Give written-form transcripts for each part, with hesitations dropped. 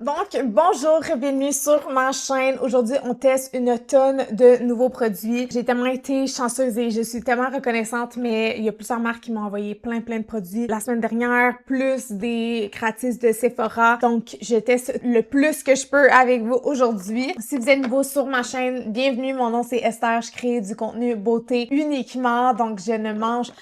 Donc, bonjour, bienvenue sur ma chaîne. Aujourd'hui, on teste une tonne de nouveaux produits. J'ai tellement été chanceuse et je suis tellement reconnaissante, mais il y a plusieurs marques qui m'ont envoyé plein de produits la semaine dernière, plus des gratis de Sephora. Donc, je teste le plus que je peux avec vous aujourd'hui. Si vous êtes nouveau sur ma chaîne, bienvenue. Mon nom, c'est Esther. Je crée du contenu beauté uniquement. Donc, je ne mange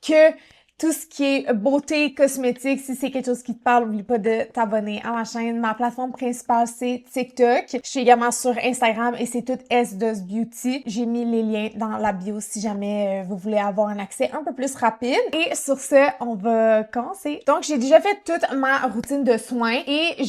que tout ce qui est beauté, cosmétique. Si c'est quelque chose qui te parle, n'oublie pas de t'abonner à ma chaîne. Ma plateforme principale, c'est TikTok. Je suis également sur Instagram et c'est tout S Does Beauty. J'ai mis les liens dans la bio si jamais vous voulez avoir un accès un peu plus rapide. Et sur ce, on va commencer. Donc, j'ai déjà fait toute ma routine de soins et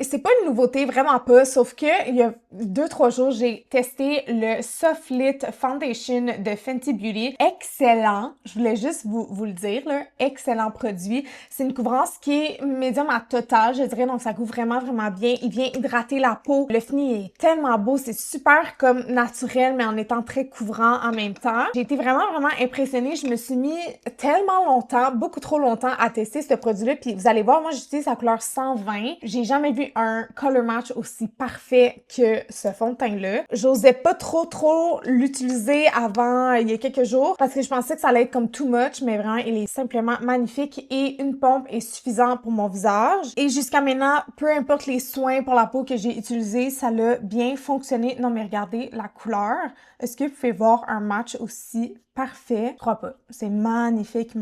c'est pas une nouveauté, vraiment pas, sauf que il y a 2-3 jours, j'ai testé le Soft Lit Foundation de Fenty Beauty. Excellent. Je voulais juste vous le dire, là. Excellent produit. C'est une couvrance qui est médium à total, je dirais, donc ça couvre vraiment bien. Il vient hydrater la peau. Le fini est tellement beau, c'est super comme naturel, mais en étant très couvrant en même temps. J'ai été vraiment impressionnée. Je me suis mis tellement longtemps, beaucoup trop longtemps à tester ce produit-là, puis vous allez voir, moi j'utilise la couleur 120. J'ai jamais vu un color match aussi parfait que ce fond de teint-là. J'osais pas trop l'utiliser avant il y a quelques jours parce que je pensais que ça allait être comme too much, mais vraiment, il est simplement magnifique et une pompe est suffisante pour mon visage. Et jusqu'à maintenant, peu importe les soins pour la peau que j'ai utilisés, ça l'a bien fonctionné. Non, mais regardez la couleur. Est-ce que vous pouvez voir un match aussi parfait? Je crois pas. C'est magnifique.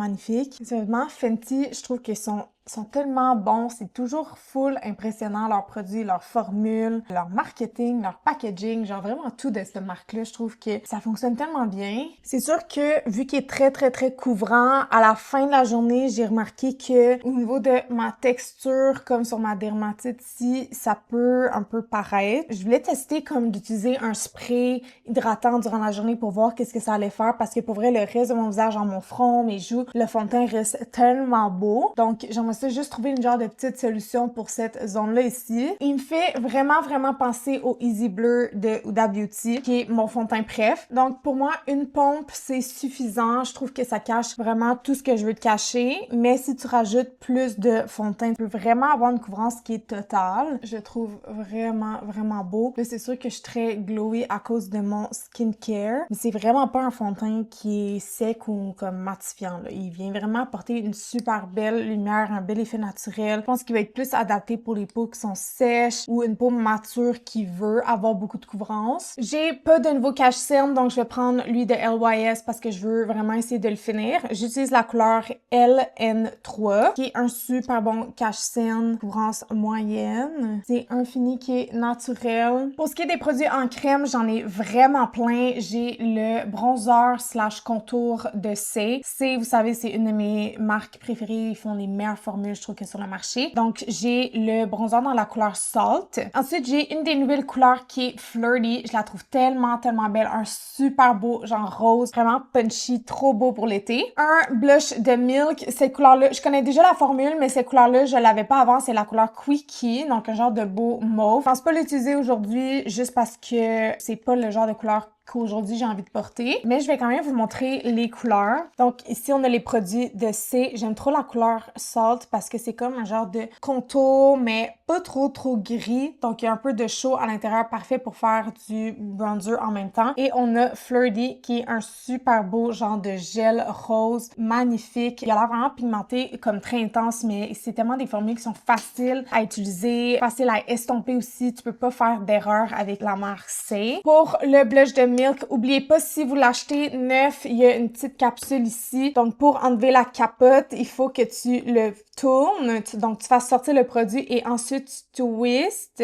C'est vraiment Fenty, je trouve qu'ils sont tellement bons, c'est toujours full impressionnant leurs produits, leurs formules, leur marketing, leur packaging, genre vraiment tout de cette marque-là, je trouve que ça fonctionne tellement bien. C'est sûr que vu qu'il est très couvrant, à la fin de la journée, j'ai remarqué que au niveau de ma texture, comme sur ma dermatite ici, ça peut un peu paraître. Je voulais tester comme d'utiliser un spray hydratant durant la journée pour voir qu'est-ce que ça allait faire parce que pour vrai, le reste de mon visage, genre mon front, mes joues, le fond de teint reste tellement beau. Donc, j'aimerais ça juste trouver une genre de petite solution pour cette zone-là ici. Il me fait vraiment penser au Easy Blur de Huda Beauty, qui est mon fond de teint préf. Donc, pour moi, une pompe, c'est suffisant. Je trouve que ça cache vraiment tout ce que je veux te cacher. Mais si tu rajoutes plus de fond de teint, tu peux vraiment avoir une couvrance qui est totale. Je trouve vraiment beau. Là, c'est sûr que je suis très glowy à cause de mon skincare. Mais c'est vraiment pas un fond de teint qui est sec ou comme matifiant, là. Il vient vraiment apporter une super belle lumière, un bel effet naturel. Je pense qu'il va être plus adapté pour les peaux qui sont sèches ou une peau mature qui veut avoir beaucoup de couvrance. J'ai pas de nouveau cache-cerne, donc je vais prendre lui de LYS parce que je veux vraiment essayer de le finir. J'utilise la couleur LN3, qui est un super bon cache-cerne, couvrance moyenne. C'est un fini qui est naturel. Pour ce qui est des produits en crème, j'en ai vraiment plein. J'ai le bronzer slash contour de C. C, vous savez, c'est une de mes marques préférées. Ils font les meilleures formules, je trouve, que sur le marché. Donc, j'ai le bronzer dans la couleur Salt. Ensuite, j'ai une des nouvelles couleurs qui est Flirty. Je la trouve tellement belle. Un super beau, genre rose, vraiment punchy, trop beau pour l'été. Un blush de Milk. Cette couleur-là, je connais déjà la formule, mais cette couleur-là, je l'avais pas avant. C'est la couleur Quickie, donc un genre de beau mauve. Je pense pas l'utiliser aujourd'hui juste parce que c'est pas le genre de couleur qu'aujourd'hui j'ai envie de porter. Mais je vais quand même vous montrer les couleurs. Donc ici, on a les produits de C. J'aime trop la couleur Salt parce que c'est comme un genre de contour, mais pas trop gris. Donc il y a un peu de chaud à l'intérieur, parfait pour faire du bronzer en même temps. Et on a Flirty qui est un super beau genre de gel rose, magnifique. Il a l'air vraiment pigmenté, comme très intense, mais c'est tellement des formules qui sont faciles à utiliser, faciles à estomper aussi. Tu peux pas faire d'erreur avec la marque C. Pour le blush de Milk, oubliez pas, si vous l'achetez neuf, il y a une petite capsule ici. Donc, pour enlever la capote, il faut que tu le tournes. Donc, tu fasses sortir le produit et ensuite tu twists.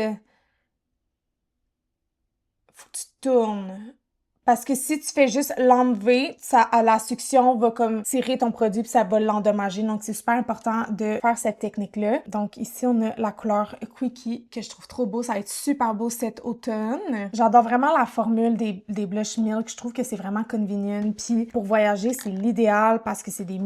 Faut que tu tournes. Parce que si tu fais juste l'enlever, la succion va comme tirer ton produit puis ça va l'endommager. Donc, c'est super important de faire cette technique-là. Donc, ici, on a la couleur Quickie que je trouve trop beau. Ça va être super beau cet automne. J'adore vraiment la formule des blush Milk. Je trouve que c'est vraiment convenient. Puis, pour voyager, c'est l'idéal parce que c'est des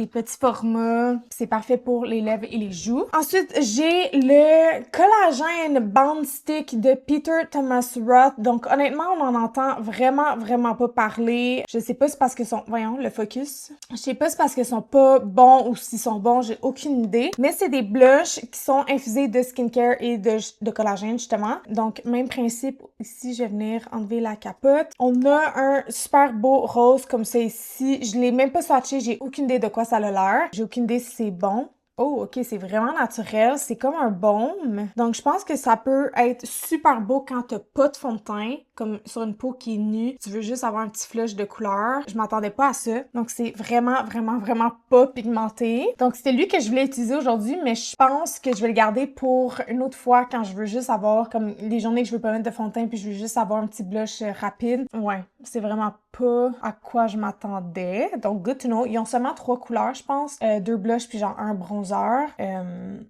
petits formats. C'est parfait pour les lèvres et les joues. Ensuite, j'ai le collagène Bond Stick de Peter Thomas Roth. Donc, honnêtement, on en entend vraiment vraiment, vraiment pas parler. Je sais pas si c'est parce que voyons, le focus. Je sais pas si c'est parce qu'ils sont pas bons ou s'ils sont bons, j'ai aucune idée. Mais c'est des blushs qui sont infusés de skincare et de collagène, justement. Donc, même principe. Ici, je vais venir enlever la capote. On a un super beau rose comme ça ici. Je l'ai même pas swatché, j'ai aucune idée de quoi ça a l'air. J'ai aucune idée si c'est bon. Oh, ok, c'est vraiment naturel. C'est comme un baume. Donc, je pense que ça peut être super beau quand t'as pas de fond de teint, comme sur une peau qui est nue. Tu veux juste avoir un petit flush de couleur. Je m'attendais pas à ça. Donc, c'est vraiment, vraiment, vraiment pas pigmenté. Donc, c'était lui que je voulais utiliser aujourd'hui, mais je pense que je vais le garder pour une autre fois quand je veux juste avoir, comme les journées que je veux pas mettre de fond de teint puis je veux juste avoir un petit blush rapide. Ouais, c'est vraiment pas à quoi je m'attendais. Donc, good to know. Ils ont seulement 3 couleurs, je pense. 2 blushs puis genre un bronzer.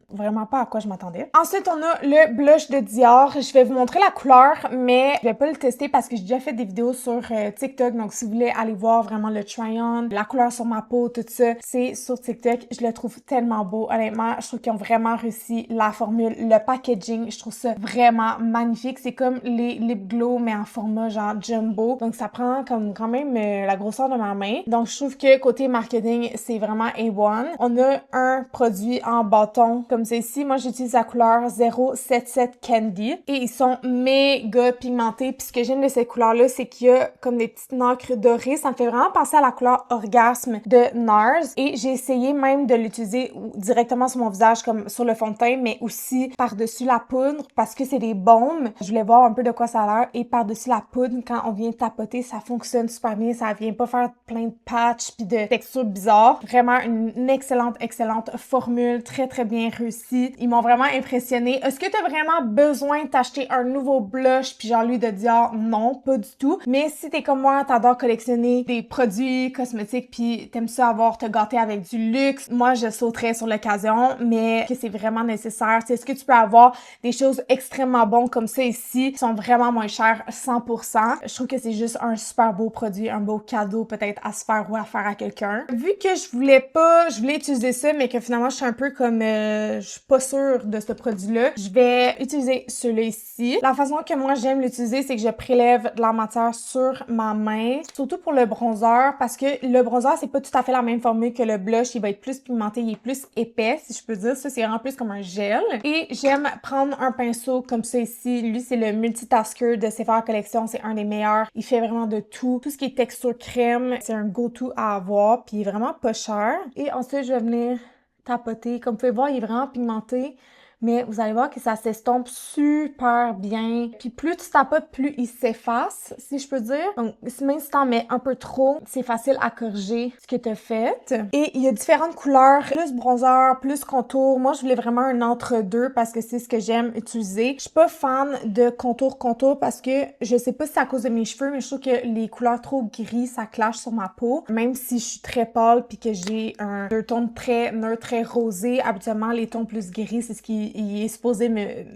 Vraiment pas à quoi je m'attendais. Ensuite, on a le blush de Dior. Je vais vous montrer la couleur, mais je vais pas le tester parce que j'ai déjà fait des vidéos sur TikTok. Donc, si vous voulez aller voir vraiment le try-on, la couleur sur ma peau, tout ça, c'est sur TikTok. Je le trouve tellement beau. Honnêtement, je trouve qu'ils ont vraiment réussi la formule, le packaging. Je trouve ça vraiment magnifique. C'est comme les lip glow, mais en format genre jumbo. Donc, ça prend comme quand même la grosseur de ma main. Donc, je trouve que côté marketing, c'est vraiment A1. On a un produit en bâton comme c'est ici. Moi, j'utilise la couleur 077 Candy et ils sont méga pigmentés. Puis ce que j'aime de cette couleur-là, c'est qu'il y a comme des petites nacres dorées. Ça me fait vraiment penser à la couleur Orgasme de NARS et j'ai essayé même de l'utiliser directement sur mon visage comme sur le fond de teint, mais aussi par-dessus la poudre parce que c'est des baumes. Je voulais voir un peu de quoi ça a l'air et par-dessus la poudre, quand on vient tapoter, ça fonctionne super bien. Ça vient pas faire plein de patchs puis de textures bizarres. Vraiment une excellente formule, très très bien réussie. Ils m'ont vraiment impressionnée. Est-ce que tu as vraiment besoin de t'acheter un nouveau blush puis genre lui de Dior? Non, pas du tout. Mais si t'es comme moi, t'adores collectionner des produits cosmétiques puis t'aimes ça te gâter avec du luxe, moi je sauterais sur l'occasion, mais que c'est vraiment nécessaire. Est-ce que tu peux avoir des choses extrêmement bonnes comme ça ici qui sont vraiment moins chères 100%? Je trouve que c'est juste un super beau produit, un beau cadeau peut-être à se faire ou à faire à quelqu'un. Vu que je voulais utiliser ça, mais que finalement je suis un peu comme je suis pas sûre de ce produit-là, je vais utiliser celui-là ici. La façon que moi j'aime l'utiliser, c'est que je prélève de la matière sur ma main, surtout pour le bronzer, parce que le bronzer c'est pas tout à fait la même formule que le blush, il va être plus pigmenté, il est plus épais si je peux dire. Ça c'est vraiment plus comme un gel. Et j'aime prendre un pinceau comme ça ici. Lui c'est le Multitasker de Sephora Collection, c'est un des meilleurs. Il fait vraiment de tout. Tout ce qui est texture crème, c'est un go-to à avoir, puis il est vraiment pas cher. Et ensuite je vais venir tapoter. Comme vous pouvez voir, il est vraiment pigmenté, mais vous allez voir que ça s'estompe super bien. Puis plus tu tapotes, plus il s'efface, si je peux dire. Donc, même si t'en mets un peu trop, c'est facile à corriger ce que t'as fait. Et il y a différentes couleurs, plus bronzer, plus contour. Moi, je voulais vraiment un entre-deux parce que c'est ce que j'aime utiliser. Je suis pas fan de contour parce que je sais pas si c'est à cause de mes cheveux, mais je trouve que les couleurs trop gris, ça clash sur ma peau. Même si je suis très pâle puis que j'ai deux tons très neutres, très rosés, habituellement, les tons plus gris, c'est ce qui est supposé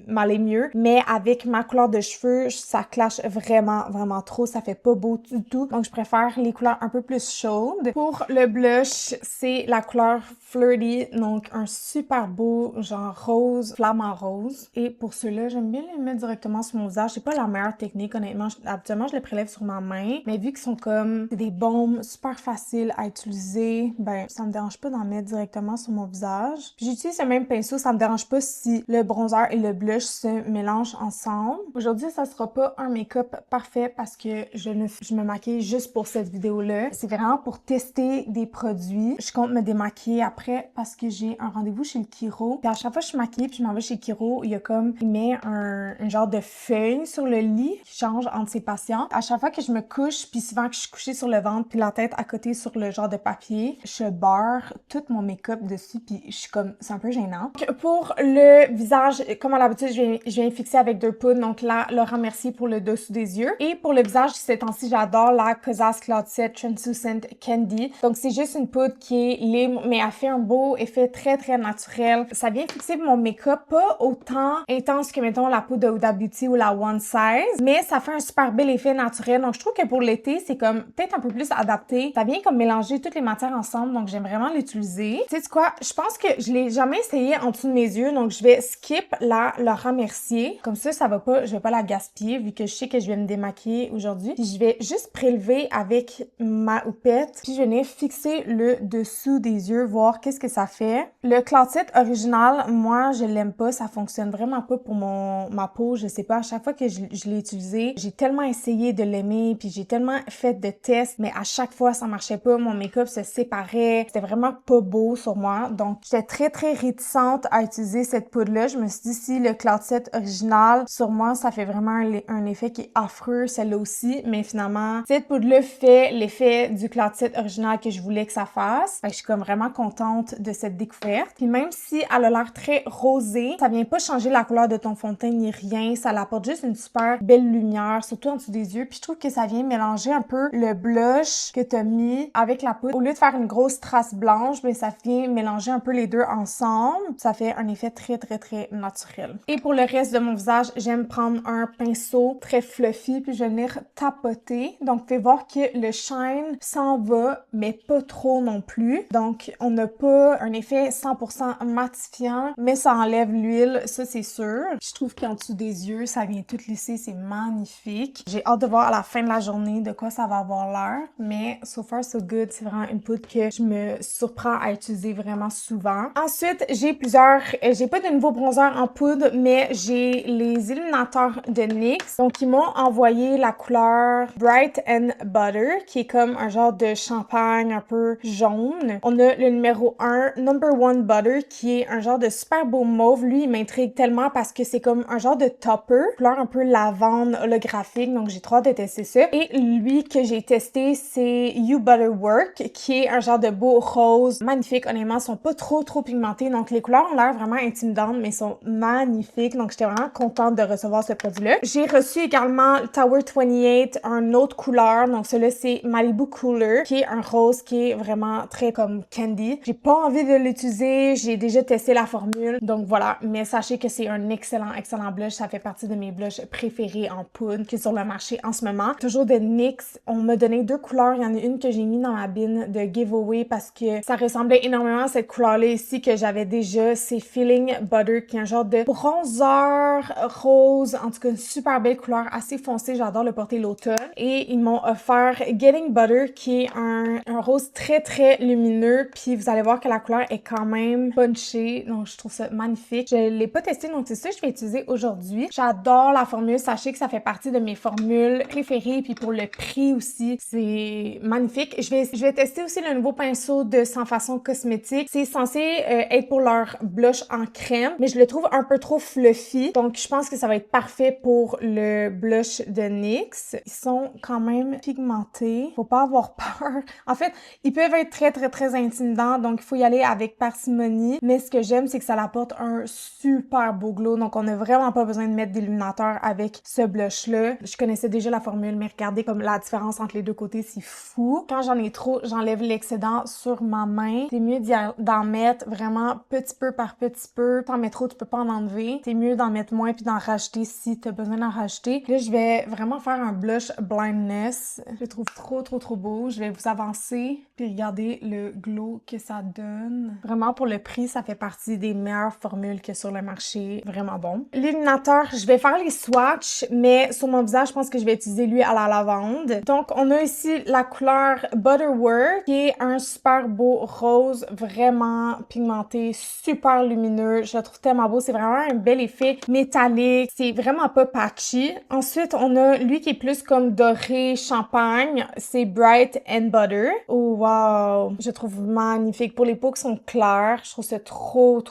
m'aller mieux. Mais avec ma couleur de cheveux, ça clash vraiment trop. Ça fait pas beau du tout. Donc, je préfère les couleurs un peu plus chaudes. Pour le blush, c'est la couleur Flirty. Donc, un super beau, genre rose, flamant rose. Et pour ceux-là, j'aime bien les mettre directement sur mon visage. C'est pas la meilleure technique, honnêtement. Habituellement, je les prélève sur ma main. Mais vu qu'ils sont comme des baumes super faciles à utiliser, ben, ça me dérange pas d'en mettre directement sur mon visage. J'utilise le même pinceau. Ça me dérange pas si le bronzer et le blush se mélangent ensemble. Aujourd'hui, ça sera pas un make-up parfait parce que je me maquille juste pour cette vidéo-là. C'est vraiment pour tester des produits. Je compte me démaquiller après parce que j'ai un rendez-vous chez le chiro. Puis à chaque fois que je suis maquillée puis je m'en vais chez le chiro, il met un genre de feuille sur le lit qui change entre ses patients. À chaque fois que je me couche, puis souvent que je suis couchée sur le ventre puis la tête à côté sur le genre de papier, je beurre tout mon make-up dessus puis je suis comme, c'est un peu gênant. Donc, pour le visage, comme à l'habitude, je viens fixer avec 2 poudres. Donc là, Laurent Mercier pour le dessous des yeux. Et pour le visage, ces temps-ci, j'adore la Kosas Cloud Set Translucent Candy. Donc c'est juste une poudre qui est libre, mais elle fait un beau effet très naturel. Ça vient fixer mon make-up, pas autant intense que, mettons, la poudre de Huda Beauty ou la One Size, mais ça fait un super bel effet naturel. Donc je trouve que pour l'été, c'est comme peut-être un peu plus adapté. Ça vient comme mélanger toutes les matières ensemble, donc j'aime vraiment l'utiliser. Tu sais quoi? Je pense que je l'ai jamais essayé en dessous de mes yeux, donc je vais skip la Laura Mercier. Comme ça va pas, je vais pas la gaspiller vu que je sais que je vais me démaquiller aujourd'hui. Puis je vais juste prélever avec ma houppette. Puis je vais venir fixer le dessous des yeux, voir qu'est-ce que ça fait. Le Cloud Set original, moi, je l'aime pas. Ça fonctionne vraiment pas pour ma peau. Je sais pas, à chaque fois que je l'ai utilisé, j'ai tellement essayé de l'aimer, puis j'ai tellement fait de tests, mais à chaque fois, ça marchait pas. Mon make-up se séparait. C'était vraiment pas beau sur moi. Donc, j'étais très, très réticente à utiliser cette poudre-là. Je me suis dit, si le Cloud Set original, sur moi, ça fait vraiment un effet qui est affreux, celle-là aussi. Mais finalement, cette poudre-là fait l'effet du Cloud Set original que je voulais que ça fasse. Fait que je suis comme vraiment contente de cette découverte. Puis même si elle a l'air très rosée, ça vient pas changer la couleur de ton fond de teint ni rien. Ça l'apporte juste une super belle lumière, surtout en dessous des yeux. Puis je trouve que ça vient mélanger un peu le blush que t'as mis avec la poudre. Au lieu de faire une grosse trace blanche, ben ça vient mélanger un peu les deux ensemble. Ça fait un effet très, très, très naturel. Et pour le reste de mon visage, j'aime prendre un pinceau très fluffy puis je vais venir tapoter. Donc, vous pouvez voir que le shine s'en va, mais pas trop non plus. Donc, on n'a pas un effet 100% matifiant, mais ça enlève l'huile, ça c'est sûr. Je trouve qu'en dessous des yeux, ça vient tout lisser, c'est magnifique. J'ai hâte de voir à la fin de la journée de quoi ça va avoir l'air, mais so far so good, c'est vraiment une poudre que je me surprends à utiliser vraiment souvent. Ensuite, j'ai pas de nouveaux bronzers en poudre, mais j'ai les illuminateurs de NYX. Donc, ils m'ont envoyé la couleur Bright and Butter, qui est comme un genre de champagne un peu jaune. On a le numéro 1, Number One Butter, qui est un genre de super beau mauve. Lui, il m'intrigue tellement parce que c'est comme un genre de topper, couleur un peu lavande holographique, donc j'ai trop hâte de tester ça. Et lui que j'ai testé, c'est You Butterwork, qui est un genre de beau rose magnifique. Honnêtement, ils sont pas trop pigmentés, donc les couleurs ont l'air vraiment intimidantes, mais sont magnifiques, donc j'étais vraiment contente de recevoir ce produit-là. J'ai reçu également Tower 28, un autre couleur, donc celui-là c'est Malibu Cooler, qui est un rose qui est vraiment très comme candy. J'ai pas envie de l'utiliser, j'ai déjà testé la formule, donc voilà, mais sachez que c'est un excellent blush, ça fait partie de mes blushs préférés en poudre qui est sur le marché en ce moment. Toujours de NYX, on m'a donné deux couleurs, il y en a une que j'ai mis dans ma bin de giveaway parce que ça ressemblait énormément à cette couleur-là ici que j'avais déjà, c'est Feeling Butter, qui est un genre de bronzer rose, en tout cas une super belle couleur, assez foncée, j'adore le porter l'automne. Et ils m'ont offert Getting Butter, qui est un rose très lumineux, puis vous allez voir que la couleur est quand même punchée, donc je trouve ça magnifique. Je l'ai pas testé, donc c'est ça que je vais utiliser aujourd'hui. J'adore la formule, sachez que ça fait partie de mes formules préférées, puis pour le prix aussi, c'est magnifique. Je vais tester aussi le nouveau pinceau de Sans Façon Cosmétique. C'est censé être pour leur blush en crème, mais je le trouve un peu trop fluffy, donc je pense que ça va être parfait pour le blush de NYX. Ils sont quand même pigmentés, faut pas avoir peur. En fait, ils peuvent être très intimidants, donc il faut y aller avec parcimonie, mais ce que j'aime, c'est que ça apporte un super beau glow, donc on n'a vraiment pas besoin de mettre d'illuminateur avec ce blush-là. Je connaissais déjà la formule, mais regardez comme la différence entre les deux côtés, c'est fou. Quand j'en ai trop, j'enlève l'excédent sur ma main. C'est mieux d'en mettre vraiment petit peu par petit peu. T'en mets trop, tu peux pas en enlever. C'est mieux d'en mettre moins puis d'en rajouter si t'as besoin d'en rajouter. Là, je vais vraiment faire un blush Blindness. Je le trouve trop beau. Je vais vous avancer puis regarder le glow que ça donne. Vraiment, pour le prix, ça fait partie des meilleures formules que sur le marché. Vraiment bon. L'illuminateur, je vais faire les swatchs, mais sur mon visage, je pense que je vais utiliser lui à la lavande. Donc, on a ici la couleur Butterwork, qui est un super beau rose, vraiment pigmenté, super lumineux. Je le trouve tellement beau. C'est vraiment un bel effet métallique. C'est vraiment pas patchy. Ensuite, on a lui qui est plus comme doré champagne. C'est Bright and Butter. Oh, wow! Je le trouve magnifique. Pour les peaux qui sont claires, je trouve ça trop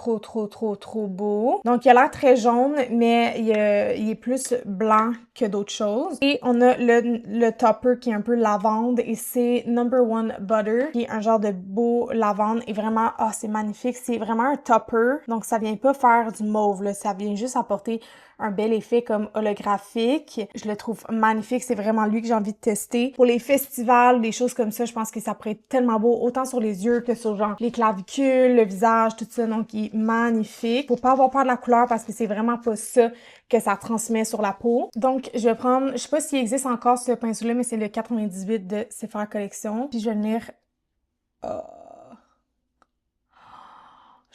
beau. Donc, il a l'air très jaune, mais il est plus blanc que d'autres choses. Et on a le topper qui est un peu lavande et c'est Number One Butter, qui est un genre de beau lavande et vraiment, c'est magnifique. C'est vraiment un topper, donc ça vient pas faire du mauve, là. Ça vient juste apporter un bel effet comme holographique. Je le trouve magnifique. C'est vraiment lui que j'ai envie de tester. Pour les festivals, des choses comme ça, je pense que ça pourrait être tellement beau, autant sur les yeux que sur genre les clavicules, le visage, tout ça. Donc, il est magnifique. Faut pas avoir peur de la couleur parce que c'est vraiment pas ça que ça transmet sur la peau. Donc, je vais prendre, je sais pas s'il existe encore ce pinceau-là, mais c'est le 98 de Sephora Collection. Puis je vais venir...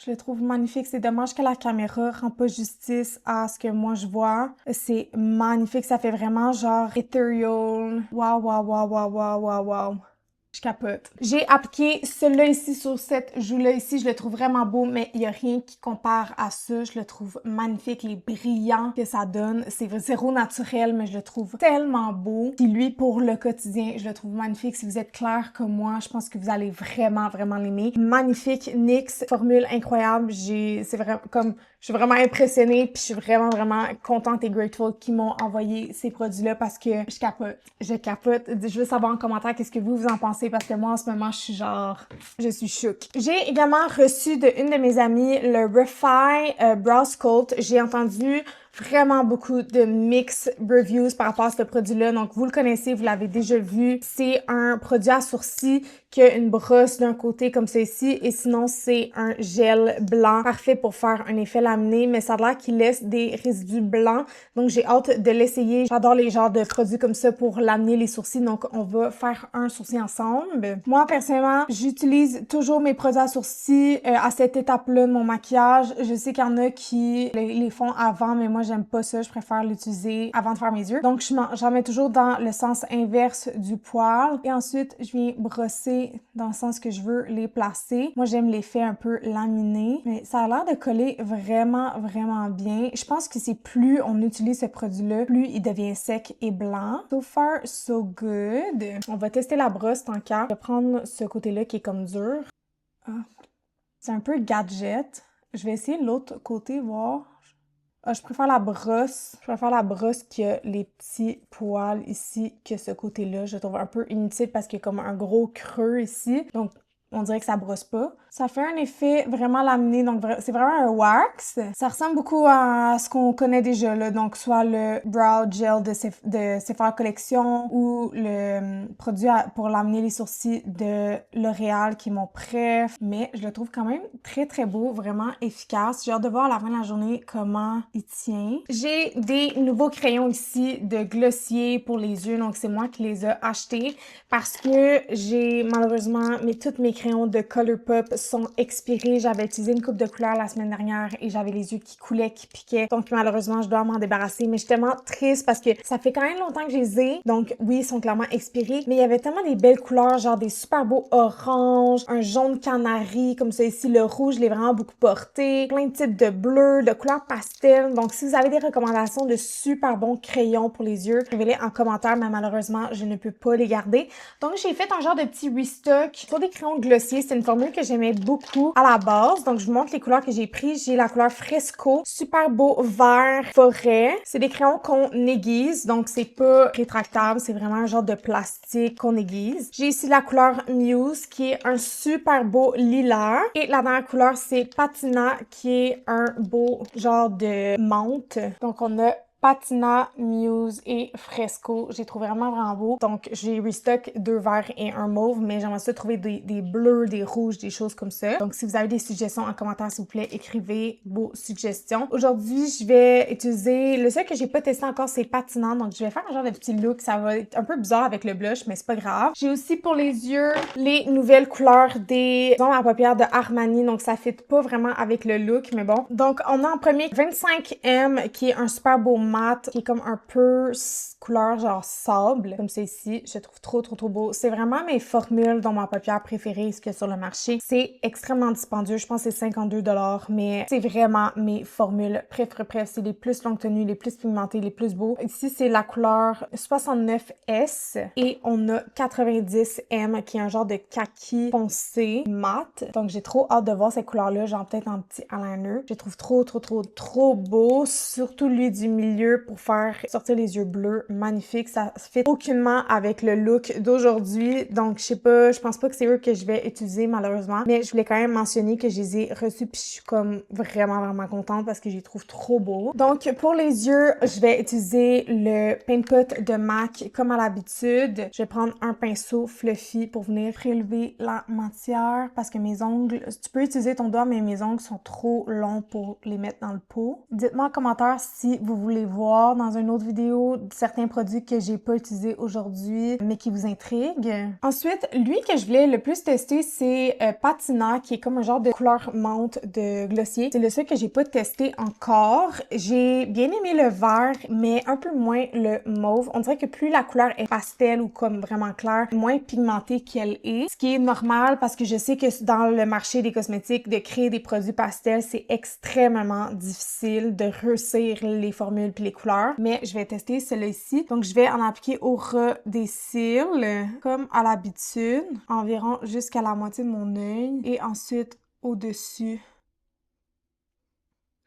Je le trouve magnifique. C'est dommage que la caméra rend pas justice à ce que moi je vois. C'est magnifique. Ça fait vraiment genre ethereal. Waouh, waouh, waouh, waouh, waouh, waouh, waouh. Je capote. J'ai appliqué celui-là ici sur cette joue-là ici. Je le trouve vraiment beau, mais il n'y a rien qui compare à ça. Je le trouve magnifique. Les brillants que ça donne. C'est zéro naturel, mais je le trouve tellement beau. Puis lui, pour le quotidien, je le trouve magnifique. Si vous êtes clair comme moi, je pense que vous allez vraiment, vraiment l'aimer. Magnifique. NYX, formule incroyable. C'est vraiment comme... Je suis vraiment impressionnée, puis je suis vraiment, vraiment contente et grateful qu'ils m'ont envoyé ces produits-là parce que je capote. Je capote. Je veux savoir en commentaire qu'est-ce que vous en pensez parce que moi, en ce moment, je suis chouk. J'ai également reçu de une de mes amies le Refi Brow Sculpt. J'ai entendu vraiment beaucoup de mix reviews par rapport à ce produit-là. Donc, vous le connaissez, vous l'avez déjà vu. C'est un produit à sourcils qui a une brosse d'un côté comme ceci et sinon, c'est un gel blanc parfait pour faire un effet laminé, mais ça a l'air qu'il laisse des résidus blancs. Donc, j'ai hâte de l'essayer. J'adore les genres de produits comme ça pour laminer les sourcils. Donc, on va faire un sourcil ensemble. Moi, personnellement, j'utilise toujours mes produits à sourcils à cette étape-là de mon maquillage. Je sais qu'il y en a qui les font avant, mais moi, j'aime pas ça. Je préfère l'utiliser avant de faire mes yeux. Donc, j'en mets toujours dans le sens inverse du poil. Et ensuite, je viens brosser dans le sens que je veux les placer. Moi, j'aime l'effet un peu laminé, mais ça a l'air de coller vraiment, vraiment bien. Je pense que c'est plus on utilise ce produit-là, plus il devient sec et blanc. So far, so good. On va tester la brosse tant qu'à. Je vais prendre ce côté-là qui est comme dur. Ah. C'est un peu gadget. Je vais essayer l'autre côté, voir. Ah, je préfère la brosse. Je préfère la brosse qui a les petits poils ici que ce côté-là. Je le trouve un peu inutile parce qu'il y a comme un gros creux ici. Donc, on dirait que ça brosse pas. Ça fait un effet vraiment laminé, donc c'est vraiment un wax. Ça ressemble beaucoup à ce qu'on connaît déjà, là, donc soit le Brow Gel de Sephora Collection ou le produit pour laminer les sourcils de L'Oréal qui est mon préf. Mais je le trouve quand même très très beau, vraiment efficace. J'ai hâte de voir à la fin de la journée comment il tient. J'ai des nouveaux crayons ici de glossier pour les yeux, donc c'est moi qui les ai achetés parce que j'ai malheureusement toutes mes crayons de Colourpop sont expirés. J'avais utilisé une coupe de couleurs la semaine dernière et j'avais les yeux qui coulaient, qui piquaient. Donc malheureusement, je dois m'en débarrasser. Mais je suis tellement triste parce que ça fait quand même longtemps que je les ai. Donc oui, ils sont clairement expirés. Mais il y avait tellement des belles couleurs, genre des super beaux oranges, un jaune canari, comme ça ici. Le rouge, je l'ai vraiment beaucoup porté. Plein de types de bleu, de couleurs pastel. Donc si vous avez des recommandations de super bons crayons pour les yeux, écrivez-les en commentaire. Mais malheureusement, je ne peux pas les garder. Donc j'ai fait un genre de petit restock sur des crayons glossiers. C'est une formule que j'aimais beaucoup à la base. Donc, je vous montre les couleurs que j'ai prises. J'ai la couleur Fresco, super beau vert forêt. C'est des crayons qu'on aiguise, donc c'est pas rétractable. C'est vraiment un genre de plastique qu'on aiguise. J'ai ici la couleur Muse, qui est un super beau lilas. Et la dernière couleur, c'est Patina, qui est un beau genre de menthe. Donc, on a Patina, Muse et Fresco. J'ai trouvé vraiment, vraiment beau. Donc, j'ai restock 2 verts et un mauve, mais j'aimerais ça trouver des bleus, des rouges, des choses comme ça. Donc, si vous avez des suggestions en commentaire, s'il vous plaît, écrivez vos suggestions. Aujourd'hui, je vais utiliser... Le seul que j'ai pas testé encore, c'est Patina. Donc, je vais faire un genre de petit look. Ça va être un peu bizarre avec le blush, mais c'est pas grave. J'ai aussi pour les yeux les nouvelles couleurs des ombres à paupières de Armani. Donc, ça fit pas vraiment avec le look, mais bon. Donc, on a en premier 25M, qui est un super beau mat, qui est comme un peu couleur genre sable, comme c'est ici. Je le trouve trop, trop, trop beau. C'est vraiment mes formules dans ma paupière préférée, ce qu'il y a sur le marché. C'est extrêmement dispendieux. Je pense que c'est 52 $, mais c'est vraiment mes formules préférées. C'est les plus longues tenues, les plus pigmentées, les plus beaux. Ici, c'est la couleur 69S et on a 90M, qui est un genre de kaki foncé mat. Donc, j'ai trop hâte de voir cette couleur-là, genre peut-être en petit eyeliner. Je les trouve trop, trop, trop, trop beau. Surtout lui du milieu pour faire sortir les yeux bleus. Magnifique. Ça fait aucunement avec le look d'aujourd'hui. Donc, je sais pas, je pense pas que c'est eux que je vais utiliser malheureusement. Mais je voulais quand même mentionner que je les ai reçus puis je suis comme vraiment, vraiment contente parce que je les trouve trop beaux. Donc, pour les yeux, je vais utiliser le Paint Pot de MAC comme à l'habitude. Je vais prendre un pinceau fluffy pour venir prélever la matière parce que mes ongles, tu peux utiliser ton doigt, mais mes ongles sont trop longs pour les mettre dans le pot. Dites-moi en commentaire si vous voulez pouvez voir dans une autre vidéo certains produits que j'ai pas utilisés aujourd'hui, mais qui vous intriguent. Ensuite, lui que je voulais le plus tester, c'est Patina, qui est comme un genre de couleur menthe de glossier. C'est le seul que j'ai pas testé encore. J'ai bien aimé le vert, mais un peu moins le mauve. On dirait que plus la couleur est pastel ou comme vraiment claire, moins pigmentée qu'elle est. Ce qui est normal parce que je sais que dans le marché des cosmétiques, de créer des produits pastels, c'est extrêmement difficile de réussir les formules puis les couleurs. Mais je vais tester celui-là ici. Donc, je vais en appliquer au ras des cils, comme à l'habitude, environ jusqu'à la moitié de mon œil. Et ensuite, au-dessus.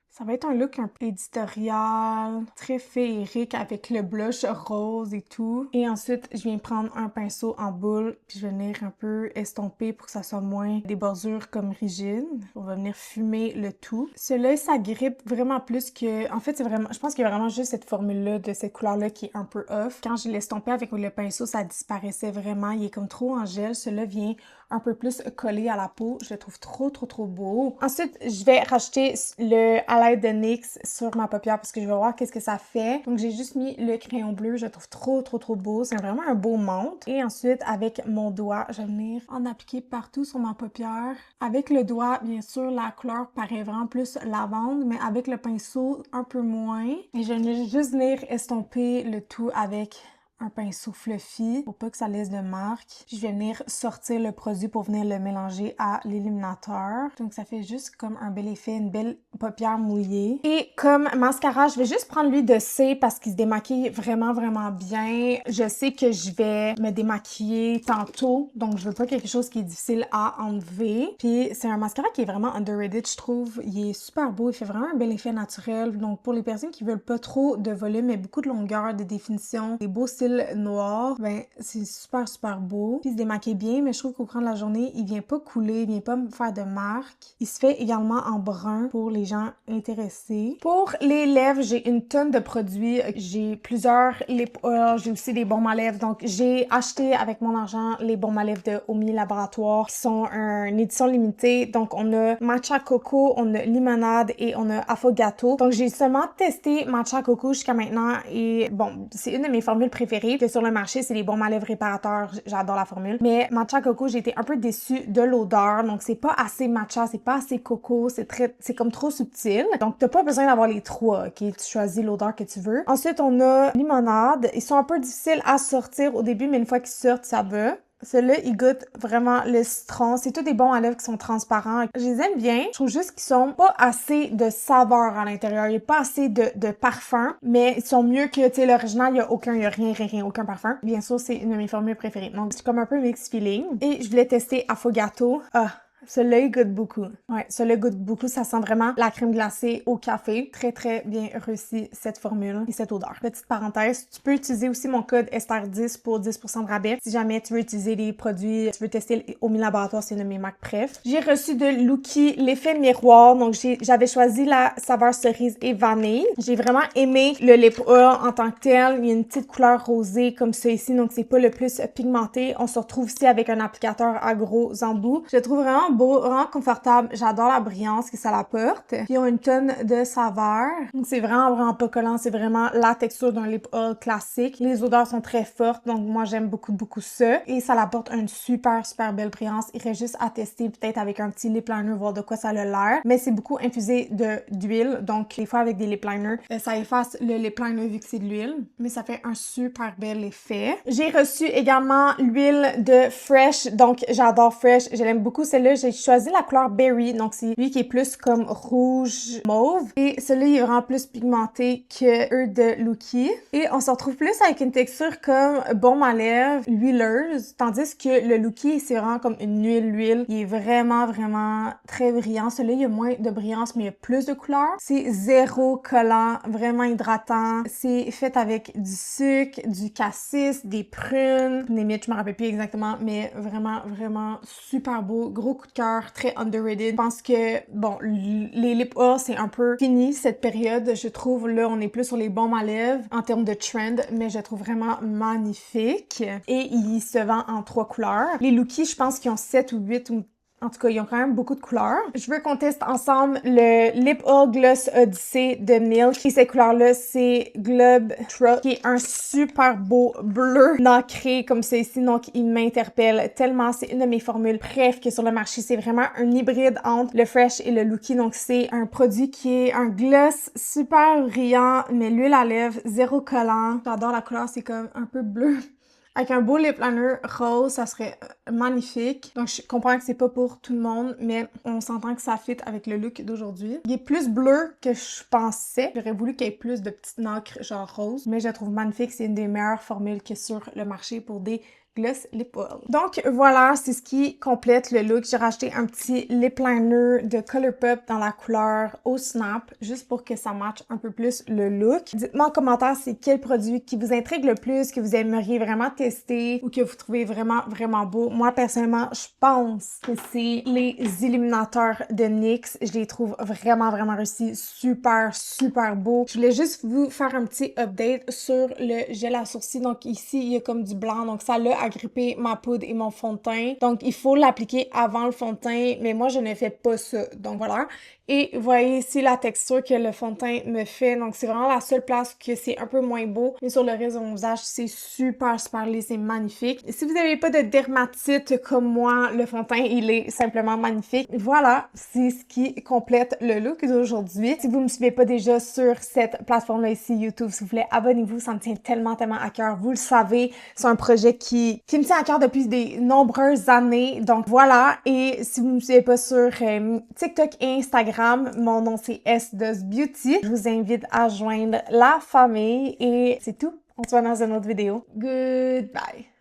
Ça va être un look un peu éditorial, très féerique avec le blush rose et tout. Et ensuite, je viens prendre un pinceau en boule, puis je vais venir un peu estomper pour que ça soit moins des bordures comme rigides. On va venir fumer le tout. Celui-là, ça grippe vraiment plus que... En fait, c'est vraiment... Je pense qu'il y a vraiment juste cette formule-là, de cette couleur-là qui est un peu off. Quand je l'estompais avec le pinceau, ça disparaissait vraiment. Il est comme trop en gel. Celui-là vient un peu plus collé à la peau. Je le trouve trop beau. Ensuite, je vais racheter le highlight de NYX sur ma paupière parce que je vais voir qu'est-ce que ça fait. Donc, j'ai juste mis le crayon bleu. Je le trouve trop beau. C'est vraiment un beau menthe. Et ensuite, avec mon doigt, je vais venir en appliquer partout sur ma paupière. Avec le doigt, bien sûr, la couleur paraît vraiment plus lavande, mais avec le pinceau, un peu moins. Et je vais juste venir estomper le tout avec un pinceau fluffy pour pas que ça laisse de marque. Puis je vais venir sortir le produit pour venir le mélanger à l'illuminateur. Donc ça fait juste comme un bel effet, une belle paupière mouillée. Et comme mascara, je vais juste prendre lui de C parce qu'il se démaquille vraiment bien. Je sais que je vais me démaquiller tantôt, donc je veux pas quelque chose qui est difficile à enlever. Puis c'est un mascara qui est vraiment underrated, je trouve. Il est super beau, il fait vraiment un bel effet naturel. Donc pour les personnes qui veulent pas trop de volume mais beaucoup de longueur, de définition, des beaux cils noirs, ben c'est super beau. Puis il se démaquille bien, mais je trouve qu'au cours de la journée, il vient pas couler, il vient pas me faire de marque. Il se fait également en brun pour les gens intéressés. Pour les lèvres, j'ai une tonne de produits. J'ai plusieurs lip oils, j'ai aussi des baumes à lèvres. Donc j'ai acheté avec mon argent les baumes à lèvres de Omi Laboratoire qui sont une édition limitée. Donc on a Matcha Coco, on a Limonade et on a Affogato. Donc j'ai seulement testé Matcha Coco jusqu'à maintenant et bon, c'est une de mes formules préférées. Que sur le marché, c'est les baumes à lèvres réparateurs. J'adore la formule. Mais Matcha Coco, j'ai été un peu déçue de l'odeur. Donc, c'est pas assez matcha, c'est pas assez coco. C'est comme trop subtil. Donc, t'as pas besoin d'avoir les trois, OK? Tu choisis l'odeur que tu veux. Ensuite, on a Limonade. Ils sont un peu difficiles à sortir au début, mais une fois qu'ils sortent, ça va. Celui-là, il goûte vraiment le citron. C'est tous des baumes à lèvres qui sont transparents. Je les aime bien. Je trouve juste qu'ils sont pas assez de saveur à l'intérieur. Il n'y a pas assez de parfum, mais ils sont mieux que, tu sais, l'original, il y a rien, aucun parfum. Bien sûr, c'est une de mes formules préférées. Donc, c'est comme un peu mixed feeling. Et je voulais tester Affogato. Celui-là, il goûte beaucoup. Ouais, celui-là goûte beaucoup. Ça sent vraiment la crème glacée au café. Très bien réussi cette formule et cette odeur. Petite parenthèse, tu peux utiliser aussi mon code Esther10 pour 10% de rabais. Si jamais tu veux utiliser des produits, tu veux tester Omi Laboratoire, c'est une de mes marques préf. J'ai reçu de Lookie l'effet miroir. Donc, j'avais choisi la saveur cerise et vanille. J'ai vraiment aimé le lip oil en tant que tel. Il y a une petite couleur rosée comme ça ici, donc c'est pas le plus pigmenté. On se retrouve ici avec un applicateur à gros embouts. Je le trouve vraiment beau, vraiment confortable. J'adore la brillance que ça apporte. Puis ils ont une tonne de saveurs. Donc c'est vraiment pas collant. C'est vraiment la texture d'un lip oil classique. Les odeurs sont très fortes. Donc moi j'aime beaucoup ça. Et ça apporte une super belle brillance. Il reste juste à tester peut-être avec un petit lip liner, voir de quoi ça a l'air. Mais c'est beaucoup infusé d'huile. Donc des fois avec des lip liners, ça efface le lip liner vu que c'est de l'huile. Mais ça fait un super bel effet. J'ai reçu également l'huile de Fresh. Donc j'adore Fresh. Je l'aime beaucoup celle-là. J'ai choisi la couleur Berry, donc c'est lui qui est plus comme rouge mauve. Et celui-là, il est vraiment plus pigmenté que eux de Lookie. Et on se retrouve plus avec une texture comme baume à lèvres, huileuse. Tandis que le Lookie, c'est vraiment comme une huile. Il est vraiment très brillant. Celui-là, il y a moins de brillance, mais il y a plus de couleur. C'est zéro collant, vraiment hydratant. C'est fait avec du sucre, du cassis, des prunes. Je me rappelle plus exactement, mais vraiment super beau. Gros coup de cœur, très underrated. Je pense que, bon, les lip oils, c'est un peu fini cette période. Je trouve, là, on est plus sur les baumes à lèvres en termes de trend, mais je trouve vraiment magnifique. Et il se vend en 3 couleurs. Les Lookie, je pense qu'ils ont 7 ou 8 ou En tout cas, ils ont quand même beaucoup de couleurs. Je veux qu'on teste ensemble le Lip Oil Gloss Odyssey de Milk. Et cette couleur-là, c'est Globe Truck, qui est un super beau bleu nacré comme celui-ci. Donc, il m'interpelle tellement. C'est une de mes formules préférées que sur le marché. C'est vraiment un hybride entre le Fresh et le Looky. Donc, c'est un produit qui est un gloss super brillant, mais l'huile à lèvres, zéro collant. J'adore la couleur, c'est comme un peu bleu. Avec un beau lip liner rose, ça serait magnifique. Donc, je comprends que c'est pas pour tout le monde, mais on s'entend que ça fit avec le look d'aujourd'hui. Il est plus bleu que je pensais. J'aurais voulu qu'il y ait plus de petites nacres genre rose, mais je la trouve magnifique. C'est une des meilleures formules qu'il y a sur le marché pour des gloss lip oil. Donc voilà, c'est ce qui complète le look. J'ai racheté un petit lip liner de Colourpop dans la couleur au Snap, juste pour que ça matche un peu plus le look. Dites-moi en commentaire c'est quel produit qui vous intrigue le plus, que vous aimeriez vraiment tester ou que vous trouvez vraiment, vraiment beau. Moi, personnellement, je pense que c'est les illuminateurs de NYX. Je les trouve vraiment, vraiment réussis. Super, super beaux. Je voulais juste vous faire un petit update sur le gel à sourcils. Donc ici, il y a comme du blanc, donc ça l'a agripper ma poudre et mon fond de teint. Donc, il faut l'appliquer avant le fond de teint, mais moi, je ne fais pas ça. Donc, voilà. Et vous voyez ici la texture que le fond de teint me fait. Donc, c'est vraiment la seule place que c'est un peu moins beau. Mais sur le reste de mon visage, c'est super, super lisse. C'est magnifique. Et si vous n'avez pas de dermatite comme moi, le fond de teint, il est simplement magnifique. Voilà, c'est ce qui complète le look d'aujourd'hui. Si vous me suivez pas déjà sur cette plateforme-là ici, YouTube, s'il vous plaît, abonnez-vous. Ça me tient tellement, tellement à cœur. Vous le savez, c'est un projet qui me tient à cœur depuis de nombreuses années. Donc voilà, et si vous ne me suivez pas sur TikTok et Instagram, mon nom c'est S-Does-Beauty. Je vous invite à joindre la famille et c'est tout. On se voit dans une autre vidéo. Goodbye!